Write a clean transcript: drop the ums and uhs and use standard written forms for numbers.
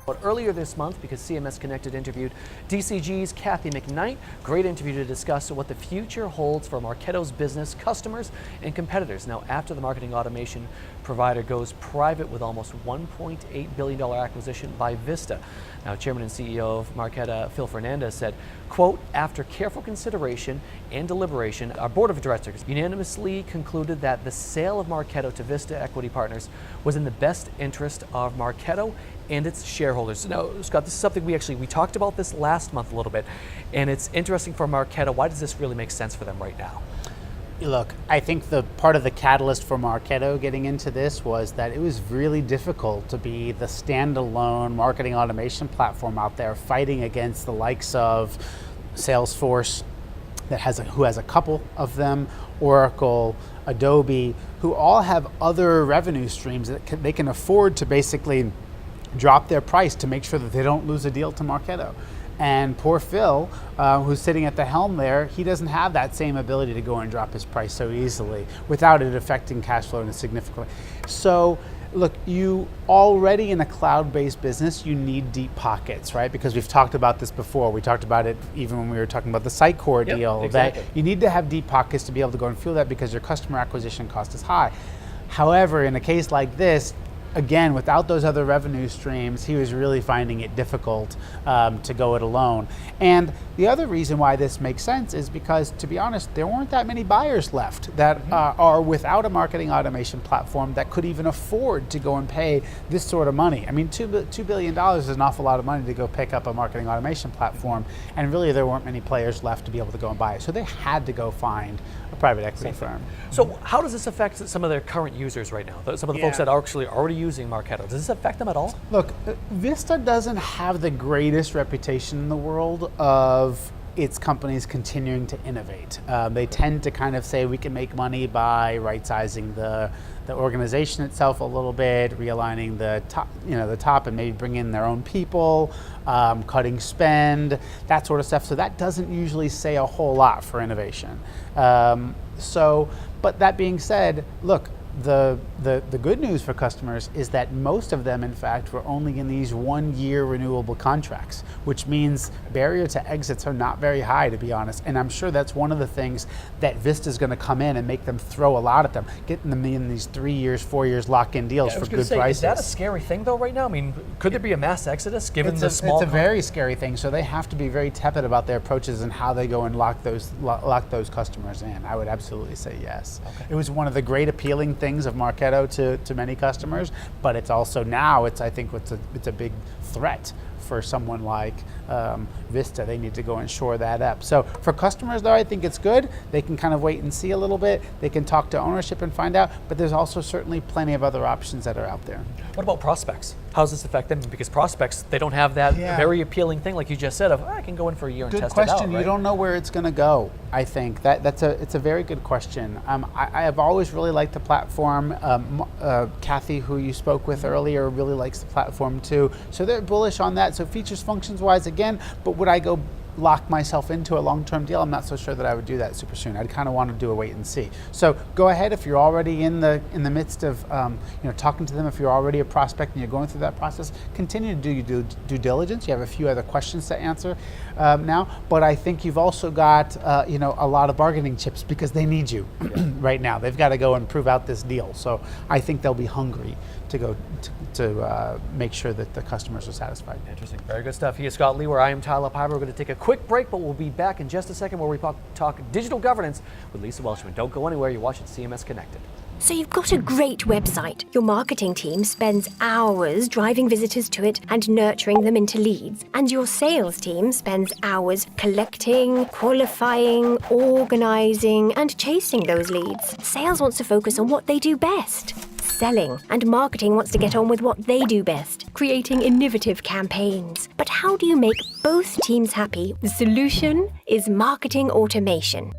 But earlier this month, because CMS-Connected interviewed DCG's Cathy McKnight, great interview to discuss what the future holds for Marketo's business, customers, and competitors. Now, after the marketing automation provider goes private with almost $1.8 billion acquisition by Vista. Now, Chairman and CEO of Marketo, Phil Fernandez, said, quote, "After careful consideration and deliberation, our board of directors unanimously concluded that the sale of Marketo to Vista Equity Partners was in the best interest of Marketo and its shareholders." Now, Scott, this is something we talked about this last month a little bit, and it's interesting for Marketo. Why does this really make sense for them right now? Look, I think the part of the catalyst for Marketo getting into this was that it was really difficult to be the standalone marketing automation platform out there fighting against the likes of Salesforce, who has a couple of them, Oracle, Adobe, who all have other revenue streams that they can afford to basically drop their price to make sure that they don't lose a deal to Marketo. And poor Phil, who's sitting at the helm there, he doesn't have that same ability to go and drop his price so easily without it affecting cash flow in a significant way. So look, you already in a cloud-based business, you need deep pockets, right? Because we've talked about this before. We talked about it even when we were talking about the Sitecore deal. Exactly. That you need to have deep pockets to be able to go and fuel that because your customer acquisition cost is high. However, in a case like this, again, without those other revenue streams, he was really finding it difficult to go it alone. And the other reason why this makes sense is because, to be honest, there weren't that many buyers left that are without a marketing automation platform that could even afford to go and pay this sort of money. I mean, $2 billion is an awful lot of money to go pick up a marketing automation platform, and really there weren't many players left to be able to go and buy it. So they had to go find a private equity firm. So how does this affect some of their current users right now? Some of the folks that are actually already using Marketo. Does this affect them at all? Look, Vista doesn't have the greatest reputation in the world of its companies continuing to innovate. They tend to kind of say we can make money by right-sizing the organization itself a little bit, realigning the top, and maybe bringing in their own people, cutting spend, that sort of stuff. So that doesn't usually say a whole lot for innovation. But that being said, look, the good news for customers is that most of them, in fact, were only in these 1-year renewable contracts, which means barrier to exits are not very high, to be honest. And I'm sure that's one of the things that Vista's going to come in and make them throw a lot at them, getting them in these 3 years, 4 years lock-in deals for good prices. Is that a scary thing though right now? I mean, could there be a mass exodus given the small? It's a very scary thing. So they have to be very tepid about their approaches and how they go and lock those customers in. I would absolutely say yes. Okay. It was one of the great appealing things of Marketo to many customers, but it's also now I think it's a big threat for someone like Vista. They need to go and shore that up. So for customers though, I think it's good. They can kind of wait and see a little bit. They can talk to ownership and find out, but there's also certainly plenty of other options that are out there. What about prospects? How does this affect them? Because prospects, they don't have that very appealing thing like you just said of, I can go in for a year and test it out. Good question. You don't know where it's going to go. I think it's a very good question. I have always really liked the platform. Cathy, who you spoke with earlier, really likes the platform too. So they're bullish on that. So features, functions wise, again, but would I go lock myself into a long-term deal? I'm not so sure that I would do that super soon. I'd kind of want to do a wait and see. So go ahead if you're already in the midst of talking to them. If you're already a prospect and you're going through that process, continue to do your due diligence. You have a few other questions to answer now, but I think you've also got a lot of bargaining chips because they need you right now. They've got to go and prove out this deal. So I think they'll be hungry to go to make sure that the customers are satisfied. Interesting. Very good stuff. He is Scott Liewehr. I am Tyler Pyburn. We're going to take a quick break, but we'll be back in just a second where we talk digital governance with Lisa Welshman. Don't go anywhere. You're watching CMS Connected. So you've got a great website. Your marketing team spends hours driving visitors to it and nurturing them into leads. And your sales team spends hours collecting, qualifying, organizing, and chasing those leads. Sales wants to focus on what they do best. Selling, and marketing wants to get on with what they do best, creating innovative campaigns. But how do you make both teams happy? The solution is marketing automation.